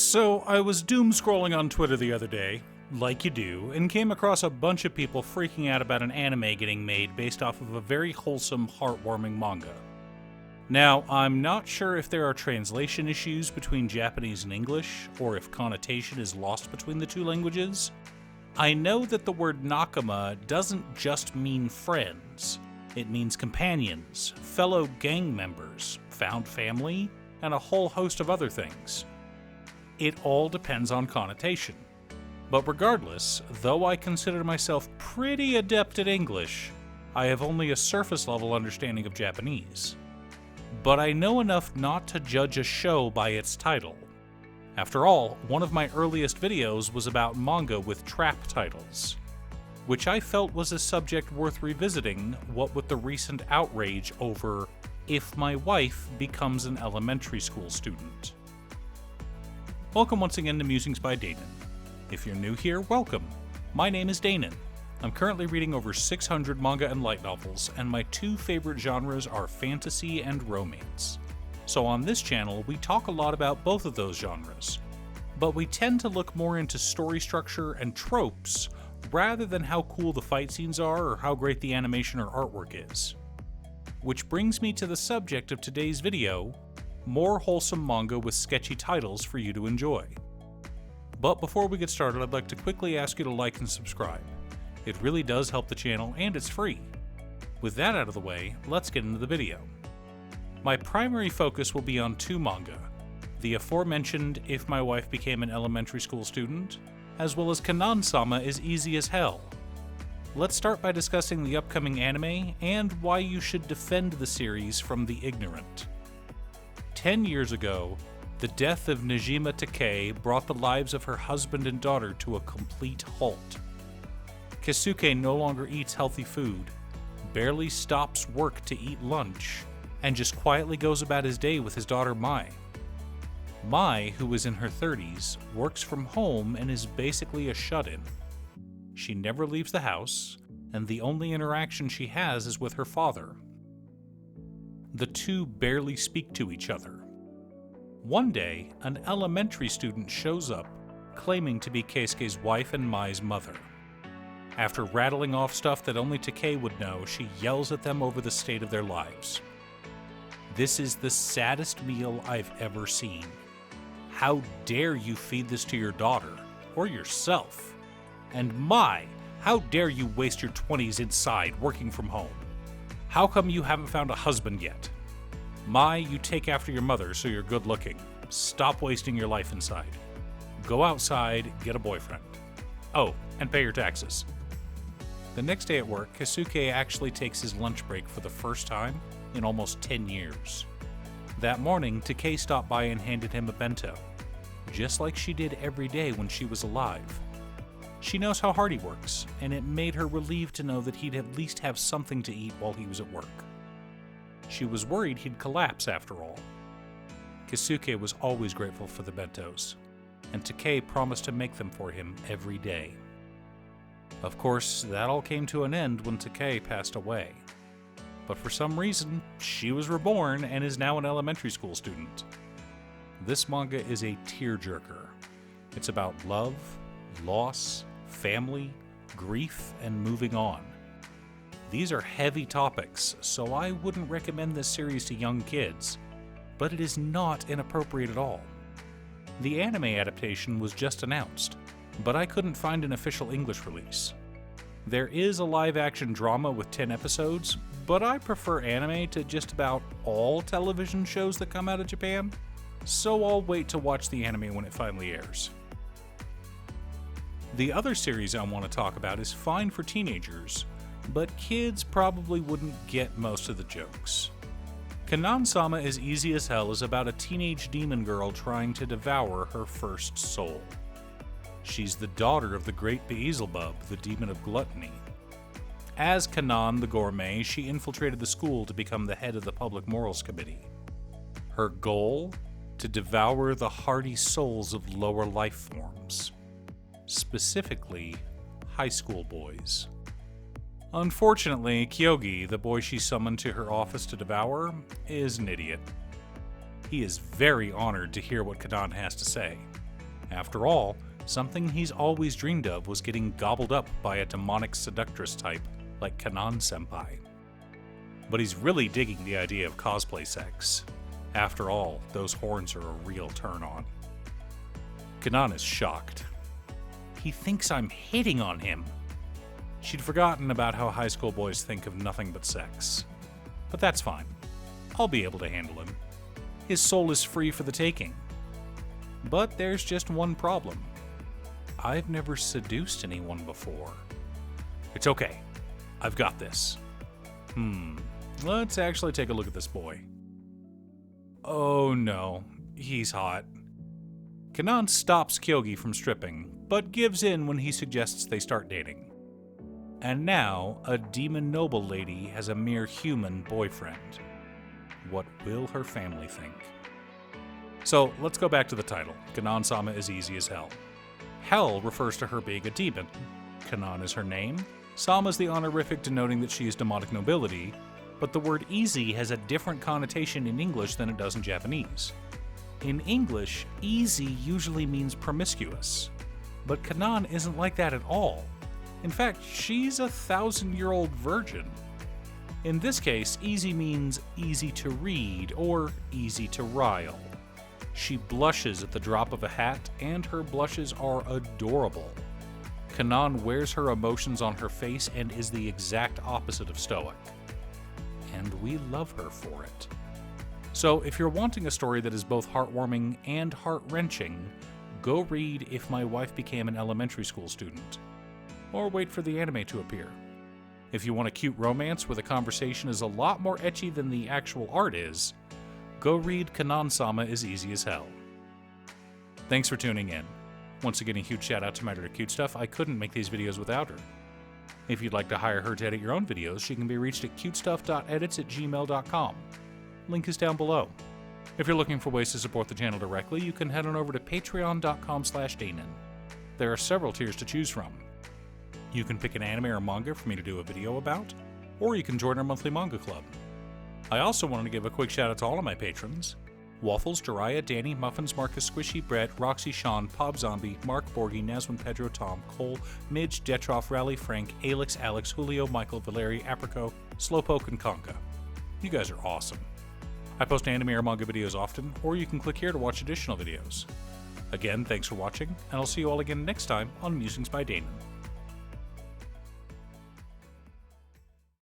So, I was doom scrolling on Twitter the other day, like you do, and came across a bunch of people freaking out about an anime getting made based off of a very wholesome, heartwarming manga. Now, I'm not sure if there are translation issues between Japanese and English, or if connotation is lost between the two languages. I know that the word nakama doesn't just mean friends. It means companions, fellow gang members, found family, and a whole host of other things. It all depends on connotation. But regardless, though I consider myself pretty adept at English, I have only a surface-level understanding of Japanese. But I know enough not to judge a show by its title. After all, one of my earliest videos was about manga with trap titles, which I felt was a subject worth revisiting, what with the recent outrage over if my wife becomes an elementary school student. Welcome once again to Musings by Danon. If you're new here, welcome. My name is Danon. I'm currently reading over 600 manga and light novels, and my two favorite genres are fantasy and romance. So on this channel, we talk a lot about both of those genres, but we tend to look more into story structure and tropes rather than how cool the fight scenes are or how great the animation or artwork is. Which brings me to the subject of today's video, more wholesome manga with sketchy titles for you to enjoy. But before we get started, I'd like to quickly ask you to like and subscribe. It really does help the channel, and it's free. With that out of the way, let's get into the video. My primary focus will be on two manga, the aforementioned If My Wife Became an Elementary School Student, as well as Canan-sama is Easy as Hell. Let's start by discussing the upcoming anime and why you should defend the series from the ignorant. 10 years ago, the death of Najima Takei brought the lives of her husband and daughter to a complete halt. Keisuke no longer eats healthy food, barely stops work to eat lunch, and just quietly goes about his day with his daughter Mai. Mai, who is in her 30s, works from home and is basically a shut-in. She never leaves the house, and the only interaction she has is with her father. The two barely speak to each other. One day, an elementary student shows up, claiming to be Keisuke's wife and Mai's mother. After rattling off stuff that only Takei would know, she yells at them over the state of their lives. This is the saddest meal I've ever seen. How dare you feed this to your daughter, or yourself? And Mai, how dare you waste your 20s inside, working from home? How come you haven't found a husband yet? Mai, you take after your mother so you're good looking. Stop wasting your life inside. Go outside, get a boyfriend. Oh, and pay your taxes. The next day at work, Keisuke actually takes his lunch break for the first time in almost 10 years. That morning, Takei stopped by and handed him a bento, just like she did every day when she was alive. She knows how hard he works, and it made her relieved to know that he'd at least have something to eat while he was at work. She was worried he'd collapse after all. Keisuke was always grateful for the bentos, and Takei promised to make them for him every day. Of course, that all came to an end when Takei passed away. But for some reason, she was reborn and is now an elementary school student. This manga is a tearjerker. It's about love, loss, family, grief, and moving on. These are heavy topics, so I wouldn't recommend this series to young kids, but it is not inappropriate at all. The anime adaptation was just announced, but I couldn't find an official English release. There is a live-action drama with 10 episodes, but I prefer anime to just about all television shows that come out of Japan, so I'll wait to watch the anime when it finally airs. The other series I want to talk about is fine for teenagers, but kids probably wouldn't get most of the jokes. Canan-sama is Easy as Hell is about a teenage demon girl trying to devour her first soul. She's the daughter of the great Beelzebub, the demon of gluttony. As Kanan the gourmet, she infiltrated the school to become the head of the Public Morals Committee. Her goal? To devour the hardy souls of lower life forms. Specifically, high school boys. Unfortunately, Kyogi, the boy she summoned to her office to devour, is an idiot. He is very honored to hear what Kanan has to say, After all, something he's always dreamed of was getting gobbled up by a demonic seductress type like Kanan-senpai. But he's really digging the idea of cosplay sex. After all, those horns are a real turn-on. Kanan is shocked. He thinks I'm hitting on him. She'd forgotten about how high school boys think of nothing but sex. But that's fine. I'll be able to handle him. His soul is free for the taking. But there's just one problem. I've never seduced anyone before. It's okay. I've got this. Let's actually take a look at this boy. Oh no, he's hot. Kanan stops Kyogi from stripping, but gives in when he suggests they start dating. And now, a demon noble lady has a mere human boyfriend. What will her family think? So, let's go back to the title. Canan-sama is easy as hell. Hell refers to her being a demon. Kanan is her name. Sama is the honorific denoting that she is demonic nobility, but the word easy has a different connotation in English than it does in Japanese. In English, easy usually means promiscuous, but Kanan isn't like that at all. In fact, she's a 1,000-year-old virgin. In this case, easy means easy to read or easy to rile. She blushes at the drop of a hat, and her blushes are adorable. Kanan wears her emotions on her face and is the exact opposite of stoic. And we love her for it. So if you're wanting a story that is both heartwarming and heart-wrenching, go read If My Wife Became an Elementary School Student. Or wait for the anime to appear. If you want a cute romance where the conversation is a lot more ecchi than the actual art is, go read Canan-sama is easy as hell. Thanks for tuning in. Once again, a huge shout out to my editor Cute Stuff. I couldn't make these videos without her. If you'd like to hire her to edit your own videos, she can be reached at cutestuff.edits@gmail.com. Link is down below. If you're looking for ways to support the channel directly, you can head on over to patreon.com/Danon. There are several tiers to choose from. You can pick an anime or manga for me to do a video about, or you can join our monthly manga club. I also wanted to give a quick shout out to all of my patrons: Waffles, Jiraiya, Danny, Muffins, Marcus, Squishy, Brett, Roxy, Sean, Pob Zombie, Mark, Borgie, Nazwin, Pedro, Tom, Cole, Midge, Detroff, Rally, Frank, Alex, Alex, Julio, Michael, Valeri, Apricot, Slowpoke, and Conka. You guys are awesome. I post anime or manga videos often, or you can click here to watch additional videos. Again, thanks for watching, and I'll see you all again next time on Musings by Danon.